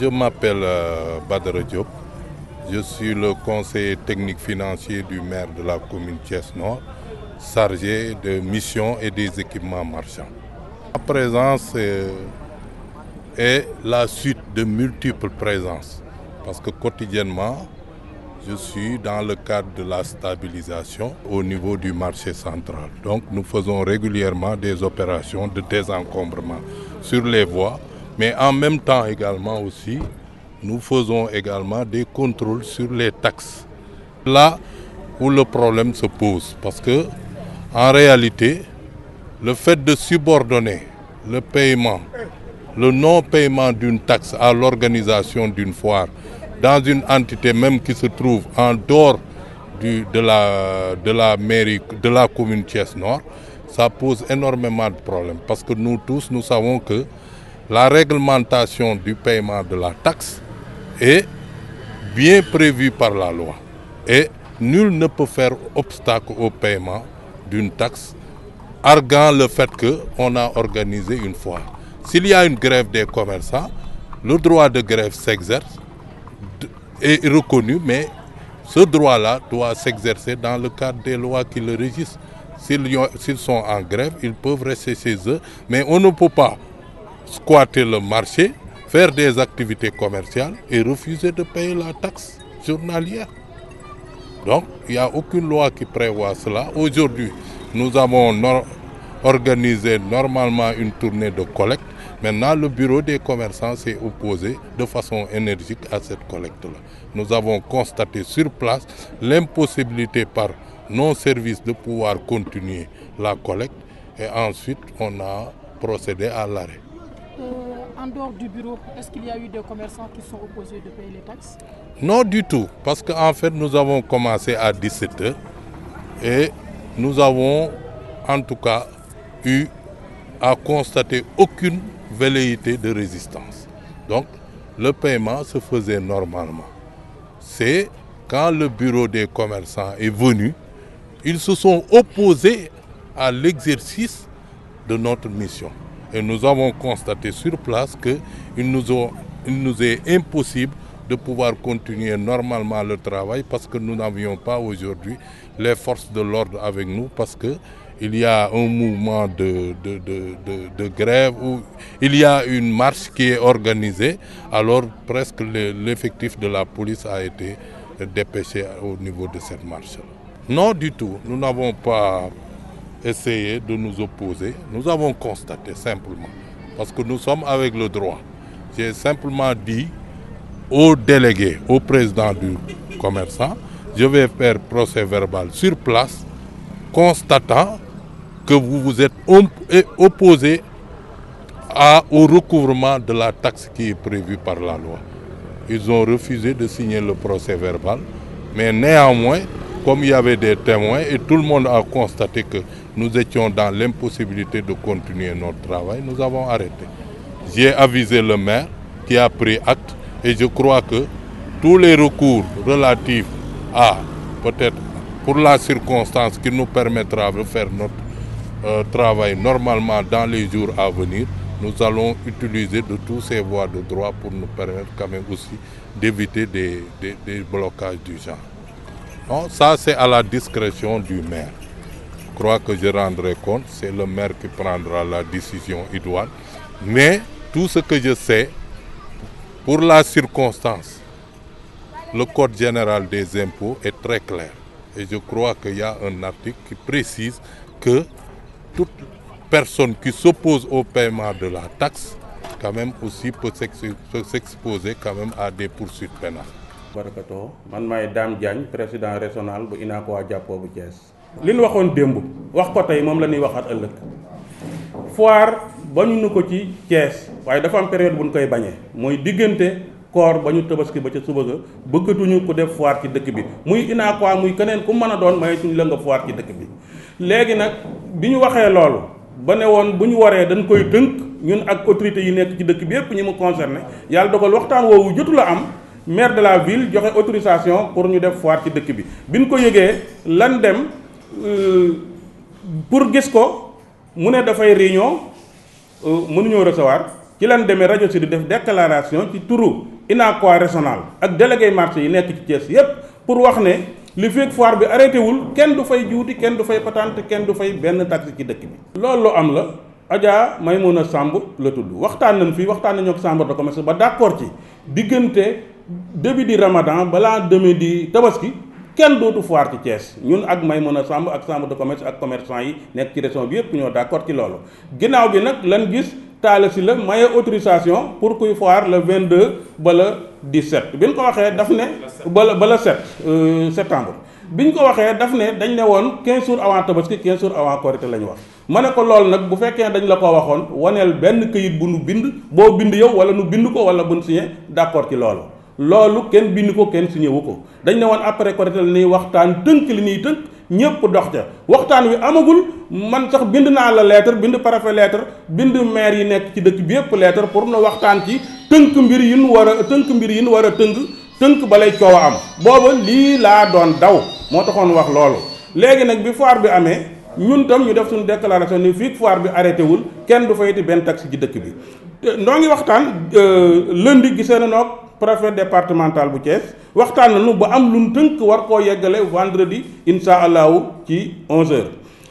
Je m'appelle Badara Diop. Je suis le conseiller technique financier du maire de la commune Thiès-Nord, chargé de missions et des équipements marchands. Ma présence est la suite de multiples présences parce que quotidiennement, je suis dans le cadre de la stabilisation au niveau du marché central. Donc nous faisons régulièrement des opérations de désencombrement sur les voies, mais en même temps également aussi, nous faisons également des contrôles sur les taxes. Là où le problème se pose, parce que en réalité, le fait de subordonner le paiement, le non-paiement d'une taxe à l'organisation d'une foire, dans une entité même qui se trouve en dehors de la mairie, de la commune Thiès-Nord, ça pose énormément de problèmes. Parce que nous tous, nous savons que la réglementation du paiement de la taxe est bien prévue par la loi. Et nul ne peut faire obstacle au paiement d'une taxe, arguant le fait qu'on a organisé une foire. S'il y a une grève des commerçants, le droit de grève s'exerce, est reconnu, mais ce droit-là doit s'exercer dans le cadre des lois qui le régissent. S'ils sont en grève, ils peuvent rester chez eux, mais on ne peut pas squatter le marché, faire des activités commerciales et refuser de payer la taxe journalière. Donc, il n'y a aucune loi qui prévoit cela. Aujourd'hui, nous avons organisé normalement une tournée de collecte. Maintenant, le bureau des commerçants s'est opposé de façon énergique à cette collecte-là. Nous avons constaté sur place l'impossibilité par nos services de pouvoir continuer la collecte et ensuite on a procédé à l'arrêt. En dehors du bureau, est-ce qu'il y a eu des commerçants qui sont opposés de payer les taxes? Non du tout, parce qu'en fait nous avons commencé à 17h et nous avons en tout cas eu à constater aucune velléité de résistance. Donc le paiement se faisait normalement. C'est quand le bureau des commerçants est venu, ils se sont opposés à l'exercice de notre mission. Et nous avons constaté sur place qu'il nous est impossible de pouvoir continuer normalement le travail parce que nous n'avions pas aujourd'hui les forces de l'ordre avec nous parce qu'il y a un mouvement de grève où il y a une marche qui est organisée, alors presque l'effectif de la police a été dépêché au niveau de cette marche. Non du tout, nous n'avons pas essayé de nous opposer, nous avons constaté simplement, parce que nous sommes avec le droit. J'ai simplement dit au délégué, au président du commerçant, je vais faire procès verbal sur place, constatant que vous vous êtes opposé au recouvrement de la taxe qui est prévue par la loi. Ils ont refusé de signer le procès verbal, mais néanmoins, comme il y avait des témoins et tout le monde a constaté que nous étions dans l'impossibilité de continuer notre travail, nous avons arrêté. J'ai avisé le maire qui a pris acte et je crois que tous les recours relatifs à, peut-être pour la circonstance qui nous permettra de faire notre travail normalement dans les jours à venir, nous allons utiliser de tous ces voies de droit pour nous permettre quand même aussi d'éviter des blocages du genre. Non, ça c'est à la discrétion du maire. Je crois que je rendrai compte, c'est le maire qui prendra la décision idoine. Mais tout ce que je sais, pour la circonstance, le Code général des impôts est très clair. Et je crois qu'il y a un article qui précise que toute personne qui s'oppose au paiement de la taxe, quand même aussi peut s'exposer quand même à des poursuites pénales. Barakato man maay Dame Diagne président régional bu UNACOIS jàppoo bu Thiès. li ñu waxoon démb wax ko tey moom la ñuy waxaat ëllëg foire bañu nu ko ci Thiès waaye dafa am période bu ñu koy bañee mooy diggante koor ba ñu tabaski ba ca suba ga bëggatuñu ku def foire ci dëkk bi muy UNACOIS muy keneen ku mën a doon mayetuñu la nga foire ci dëkk bi. léegi nag bi ñu waxee loolu ba ne woon bu ñu waree dañ koy tënk ñun ak autorités yi nekk ci dëkk bi yépp ñi mu concerné yàlla dogal waxtaan woowu jotu la am. Maire de la ville joxe autorisation pour ñu def foire ci dëkk bi bi ñu ko yëgee lan dem pour gis ko mu ne dafay réunion mënuñoo recevoir ci lan demee rajo si di def déclaration ci turu UNACOIS régional ak délégué marché yi nekk ci Thiès yépp pour wax ne li fekk foire bi arrêté wul kenn du fay juuti, kenn du fay patente, kenn du fay benn taxe ci dëkk bi. loolu lu am la Adja Maimouna Samb la tudd waxtaan nañ fii waxtaan nañu ak chambre de commerce ba d'accord ci diggante début di Ramadan balaa demi di Tabaski kenn dootu foire ci Thiès ñun ak Maimouna Samb ak chambre de commerce ak commerçant yi nekk ci région bi yépp ñoo d'accord ci loolu. ginnaaw bi nag lan gis Talla Sylla maye autorisation pour kuy foire le 22 ba le 17 bi ñu ko waxee daf ne ba le 7 septembre bi ñu ko waxee daf ne dañ ne woon 15 jours avant Tabaski 15 jours avant Korité la ñu wax. ma ne ko loolu nag bu fekkee dañ la ko waxoon waneel benn këyit bu nu bind boo bind yow wala nu bind ko wala bu nu signé d'accord ci loolu. loolu kenn bind ko kenn signé wu ko dañ ne woon après Korité la ñuy waxtaan tënk li ñuy tënk ñëpp dox ca waxtaan wi amagul man sax bind naa la lettre bind préfet lettre bind maire yi nekk ci dëkk bi yëpp lettre pour nu waxtaan ci tënk mbir yi nu war a tënk balay coow a am booba lii laa doon daw moo taxoon wax loolu. léegi nag bi foire bi amee ñun tam ñu def suñu déclaration ni fii foire bi arrêté wul kenn du fayti benn taxe ci dëkk bi noo ngi waxtaan lundi gisee na noog préfet départemental bu Thiès waxtaan nañu ba am lu mu tënk war koo yeggale vendredi insha allahu ci 11h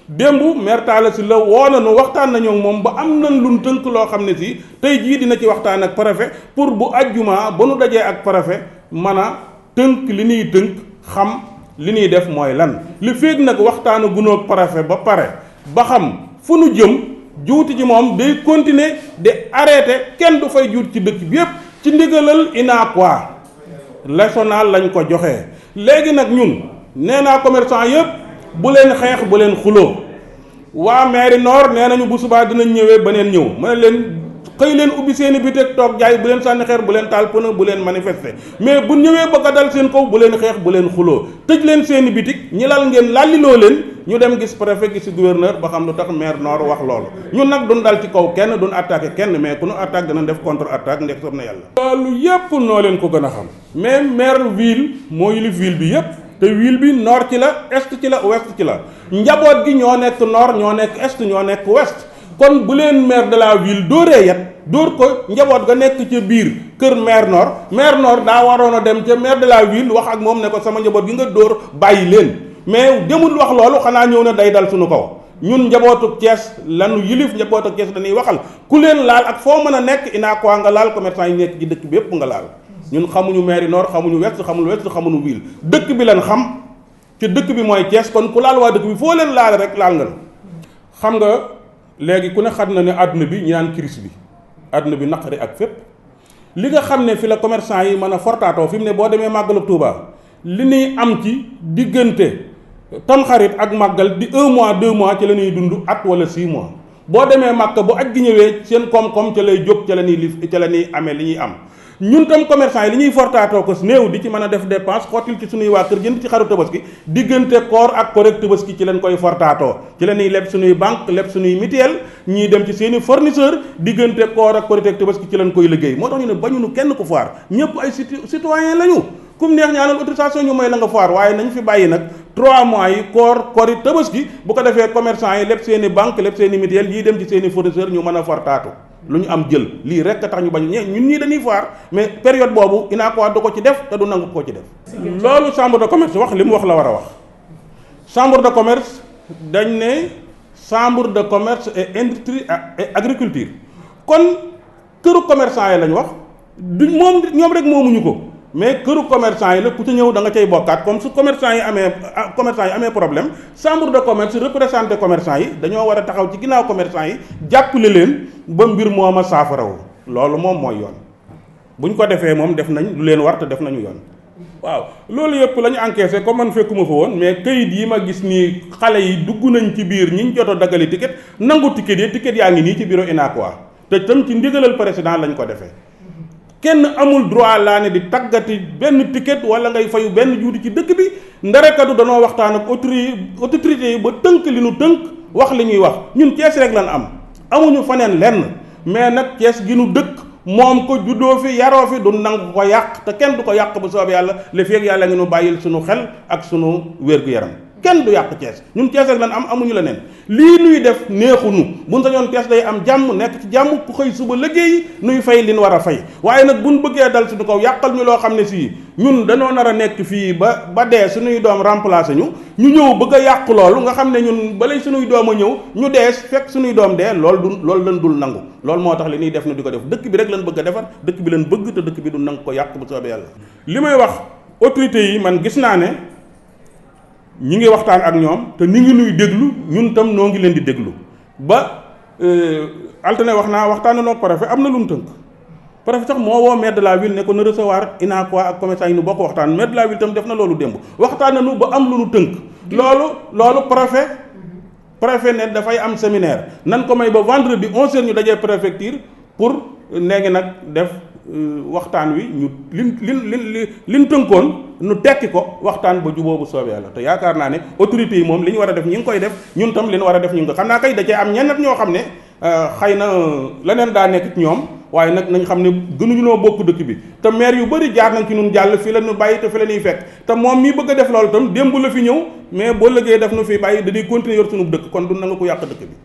démb maire Talla Sylla woo nañu waxtaan nañu moom ba am nañ lu mu tënk loo xam ne si tey jii dina ci waxtaan ak préfet pour bu ajjuma ba nu dajee ak préfet mën a tënk li ñuy tënk xam li ñuy def mooy lan li féeg nag waxtaanu gunoog préfet ba pare ba xam fu nu jëm juuti ji moom day continuer di arrêté kenn du fay juut ci dëkk bi yépp ci ndigalal UNACOIS régional lañ ko joxee léegi nag ñun nee naa commerçant yépp bu leen xeex bu leen xuloo waa mairie nord nee nañu bu subaa dinañ ñëwee beneen ñëw ma ne leen xëy leen ubbi seeni bitik toog jaay bu leen sànni xeer bu leen taal pëna bu leen manifester mais bu ñëwee bëgg a dal seen kaw bu leen xeex bu leen xuloo tëj leen seeni bitik ñi lal ngeen lalliloo leen ñu dem gis préfet gis gouverneur ba xam lu tax maire nord wax loolu ñun nag duñ dal ci kaw kenn duñ attaqué kenn mais ku ñu attaque dana def contre attaque ndek sob na yàlla loolu yépp noo leen ko gën a xam mais maire ville moo yilif ville bi yépp te ville bi nord ci la est ci la ouest ci la njaboot gi ñoo nekk nord ñoo nekk est ñoo nekk ouest kon bu leen maire de la ville dóoree yet dóor ko njaboot ga nekk ca biir kër maire nord daa waroon a dem ca maire de la ville wax ak moom ne ko sama njaboot gi nga dóor bàyyi leen mais demul wax loolu xanaa ñëw na day dal suñu kaw ñun njabootu Thiès lanu yilif njabootu Thiès dañuy waxal ku leen laal ak foo mën a nekk UNACOIS nga laal commerçant yi nekk ci dëkk bi yépp nga laal ñun xamuñu maire nord xamuñu west xamuñu ville dëkk bi lan xam ci dëkk bi mooy Thiès kon ku laal waa dëkk bi foo leen laal rek laal nga xam nga léegi ku ne xam na ne àdduna bi ñi naan crise bi àdduna bi naqari ak fépp li nga xam ne fi la commerçant yi mën a fortaatoo fi mu ne boo demee màggalu Touba li ñuy am ci diggante tamxarit ak màggal di 1 mois 2 mois ci la ñuy dund at wala 6 mois boo demee màkk bu aj gi ñëwee seen koom-koom ca lay jóg ca la ñuy amee li ñuy am ñun tam commerçant yi li ñuy fortaatoo ko néew di ci mën a def dépense xottil ci suñuy waa kër jënd ci xaru tabaski diggante koor ak korek tabaski ci leen koy fortaatoo ci la ñuy leb suñuy banque leb suñuy mutuelle ñii dem ci seeni fournisseur diggante koor ak korek tabaski ci leen koy liggéey moo tax ñu ne bañunu kenn ko foire ñëpp ay citoyen lañu kum neex ñaanal autorisation ñu may la nga foire waaye nañ fi bàyyi nag 3 mois yi kori tabaski bu ko defee commerçant yi leb seeni banque leb seeni mutuelle ñii dem ci seeni fournisseur ñu mën a fortaatu lu ñu am jël lii rek tax ñu bañ ñun ñii dañuy foire mais période boobu UNACOIS du ko ci def te du nangu ko ci def loolu chambre de commerce wax li mu wax la war a wax chambre de commerce dañ ne chambre de commerce et industrie et agriculture kon këru commerçant yi lañ wax du moom ñoom rek moomuñu ko mais këru commerçant yi la ku ci ñëw da nga cay bokkaat comme su commerçant yi amee problème chambre de commerce représenté commerçant yi dañoo war a taxaw ci ginnaaw commerçant yi jàppale leen ba mbir moom a saafarawu loolu moom mooy yoon buñ ko defee moom def nañ lu leen war te def nañu yoon waaw loolu yëpp la ñu encaissé comme man fekkuma fa woon mais kayit yi ma gis nii xale yi dugg nañ ci biir ñi ñu jot a dagali ticket nangu ticket yaa ngi nii ci bureau UNACOIS te tam ci ndigalal président lañ ko defee kenn amul droit laa ne di taggati benn ticket wala ngay fayu benn juuti ci dëkk bi ndarekatu danoo waxtaan ak autorité yi ba tënk li nu tënk wax li ñuy wax ñun Thiès rek lan am amuñu faneen lenn mais nag Thiès gi nu dëkk moom ko juddoo fi yaroo fi du nangu ko yàq te kenn du ko yàq bu soobee yàlla li feeg yàlla ngi nu bàyyil sunu xel ak sunu wér-gu-yaram kenn du yàq Thiès ñun Thiès rek lan am amuñu leneen lii nuy def neexunu buñ sañoon Thiès day am jàmm nekk ci jàmm ku xëy suba liggéey nuy fay li ñu war a fay waaye nag buñ bëggee dal suñu kaw yàqal ñu loo xam ne sii ñun dañoo nar a nekk fii ba dee suñuy doom remplacer ñu ñëw bëgg a yàq loolu nga xam ne ñun balay suñuy doom a ñëw ñu dees fekk suñuy doom dee loolu lan dul nangu loolu moo tax li ñuy def na di ko def dëkk bi rek lañ bëgg a defar dëkk bi lañ bëgg te dëkk bi du nangu ko yàq bu soobee yàlla li may wax autorités yi man gis naa ne ñi ngi waxtaan ak ñoom te ni ngi nuy déglu ñun tam noo ngi leen di déglu ba altine waxtaan na préfet am na lu mu tënk préfet sax moo woo maire de la ville ne ko na recevoir UNACOIS ak commerçant yi nu bokk waxtaan maire de la ville tam def na loolu démb waxtaan nañu ba am lu nu tënk loolu préfet ne dafay am séminaire nan ko may ba vendredi 11h ñu dajee préfecture pour léegi nag def waxtaan wi ñu liñ tënkoon nu tekki ko waxtaan ba juboo bu soobee yàlla te yaakaar naa ne autorités yi moom li ñu war a def ñi ngi koy def ñun tam li ñu war a def ñu ngi ko xam naa kay da cee am ñenn ñoo xam ne xëy na leneen daa nekk ci ñoom waaye nag nañ xam ne gënuñu noo bokk dëkk bi te maire yu bëri jaar nañ ci nun jàll fii la ñu bàyyi te fi la ñuy fekk te moom mii bëgg a def loolu tam démb la fi ñëw mais boo lëggee def nu fi bàyyi dañuy continuer yor sunu dëkk kon du na nga ko yàq dëkk bi